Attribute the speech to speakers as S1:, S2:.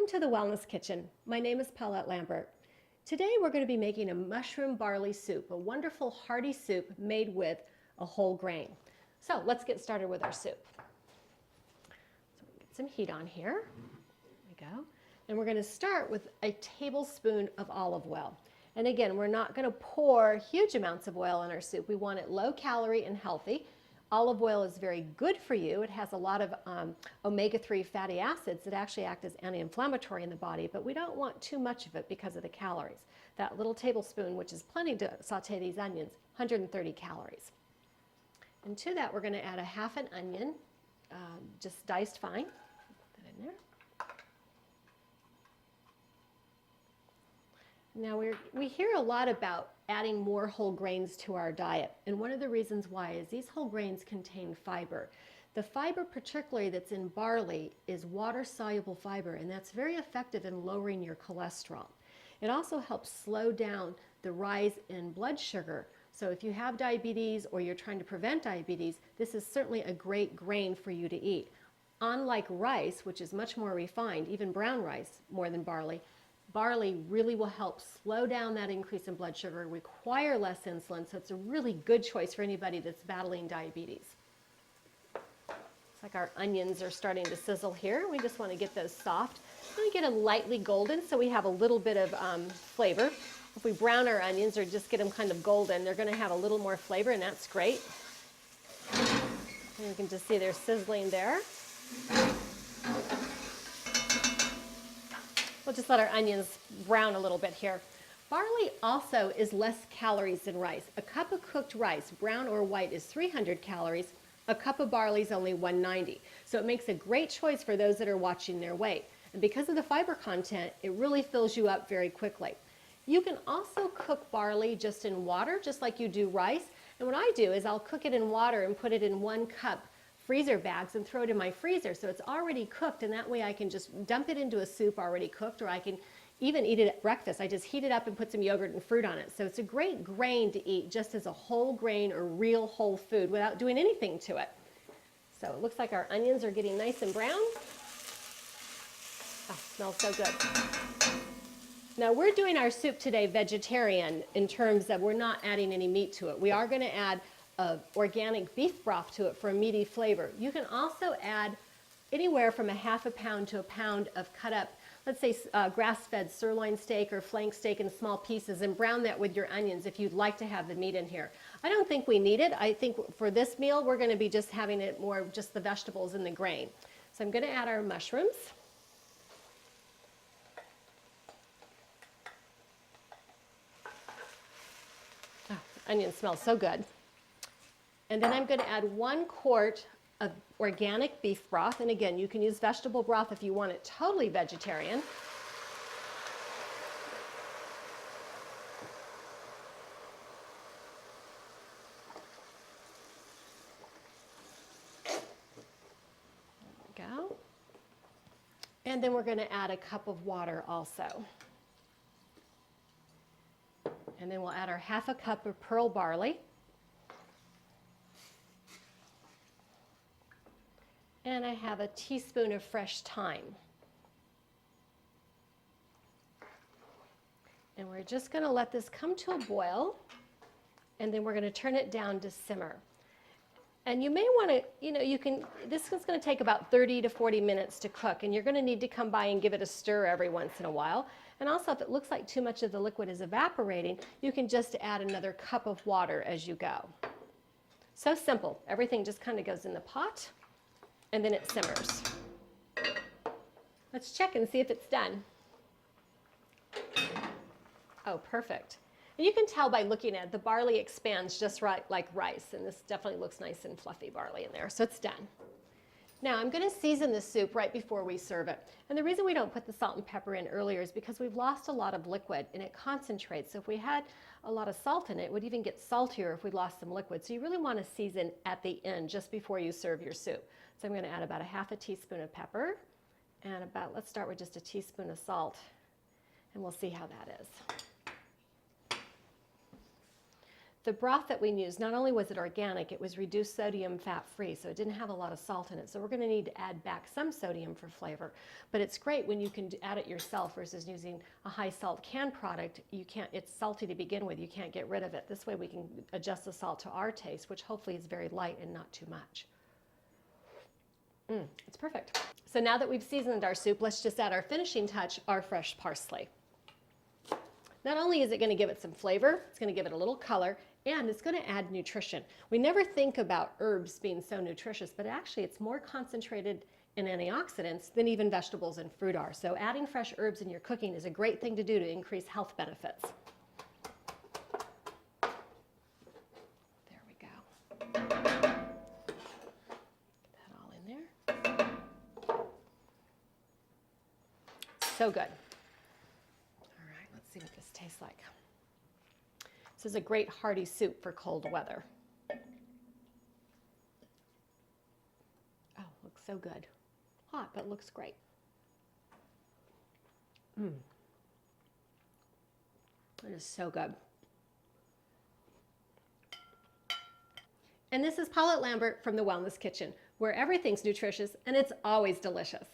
S1: Welcome to the Wellness Kitchen. My name is Paulette Lambert. Today we're going to be making a mushroom barley soup, a wonderful hearty soup made with a whole grain. So let's get started with our soup. So we'll get some heat on here. There we go. And we're going to start with a tablespoon of olive oil. And again, we're not going to pour huge amounts of oil in our soup. We want it low calorie and healthy. Olive oil is very good for you. It has a lot of omega-3 fatty acids that actually act as anti-inflammatory in the body, but we don't want too much of it because of the calories. That little tablespoon, which is plenty to saute these onions, 130 calories. And to that, we're going to add a half an onion, just diced fine. Put that in there. Now we hear a lot about adding more whole grains to our diet, and one of the reasons why is these whole grains contain fiber. The fiber particularly that's in barley is water-soluble fiber, and that's very effective in lowering your cholesterol. It also helps slow down the rise in blood sugar. So if you have diabetes or you're trying to prevent diabetes, this is certainly a great grain for you to eat. Unlike rice, which is much more refined, even brown rice more than barley, barley really will help slow down that increase in blood sugar, require less insulin, so it's a really good choice for anybody that's battling diabetes. It's like our onions are starting to sizzle here. We just want to get those soft. We get them lightly golden so we have a little bit of flavor. If we brown our onions or just get them kind of golden, they're going to have a little more flavor, and that's great. And you can just see they're sizzling there. We'll just let our onions brown a little bit here. Barley also is less calories than rice. A cup of cooked rice, brown or white, is 300 calories. A cup of barley is only 190. So it makes a great choice for those that are watching their weight. And because of the fiber content, it really fills you up very quickly. You can also cook barley just in water, just like you do rice. And what I do is I'll cook it in water and put it in 1 cup freezer bags and throw it in my freezer so it's already cooked, and that way I can just dump it into a soup already cooked, or I can even eat it at breakfast. I just heat it up and put some yogurt and fruit on it. So it's a great grain to eat just as a whole grain or real whole food without doing anything to it. So it looks like our onions are getting nice and brown. Oh, smells so good. Now we're doing our soup today vegetarian in terms of we're not adding any meat to it. We are going to add organic beef broth to it for a meaty flavor. You can also add anywhere from a half a pound to a pound of cut up, let's say grass-fed sirloin steak or flank steak in small pieces, and brown that with your onions if you'd like to have the meat in here. I don't think we need it. I think for this meal we're going to be just having it more just the vegetables and the grain. So I'm going to add our mushrooms. Oh, onion smells so good. And then I'm going to add 1 quart of organic beef broth. And again, you can use vegetable broth if you want it totally vegetarian. There we go. And then we're going to add a cup of water also. And then we'll add our half a cup of pearl barley. And I have a teaspoon of fresh thyme. And we're just going to let this come to a boil, and then we're going to turn it down to simmer. And you may want to, this is going to take about 30 to 40 minutes to cook, and you're going to need to come by and give it a stir every once in a while. And also, if it looks like too much of the liquid is evaporating, you can just add another cup of water as you go. So simple. Everything just kind of goes in the pot, and then it simmers. Let's check and see if it's done. Oh, perfect. And you can tell by looking at it, the barley expands just right like rice, and this definitely looks nice and fluffy barley in there, so it's done. Now I'm going to season the soup right before we serve it. And the reason we don't put the salt and pepper in earlier is because we've lost a lot of liquid and it concentrates. So if we had a lot of salt in it, it would even get saltier if we lost some liquid. So you really want to season at the end just before you serve your soup. So I'm going to add about a half a teaspoon of pepper and let's start with just a teaspoon of salt, and we'll see how that is. The broth that we used, not only was it organic, it was reduced sodium fat-free, so it didn't have a lot of salt in it. So we're going to need to add back some sodium for flavor. But it's great when you can add it yourself versus using a high salt canned product. It's salty to begin with, you can't get rid of it. This way we can adjust the salt to our taste, which hopefully is very light and not too much. It's perfect. So now that we've seasoned our soup, let's just add our finishing touch, our fresh parsley. Not only is it going to give it some flavor, it's going to give it a little color, and it's going to add nutrition. We never think about herbs being so nutritious, but actually it's more concentrated in antioxidants than even vegetables and fruit are. So adding fresh herbs in your cooking is a great thing to do to increase health benefits. There we go. Get that all in there. So good. Let's see what this tastes like. This is a great hearty soup for cold weather. Oh, looks so good. Hot, but looks great. It is so good. And this is Paulette Lambert from the Wellness Kitchen, where everything's nutritious and it's always delicious.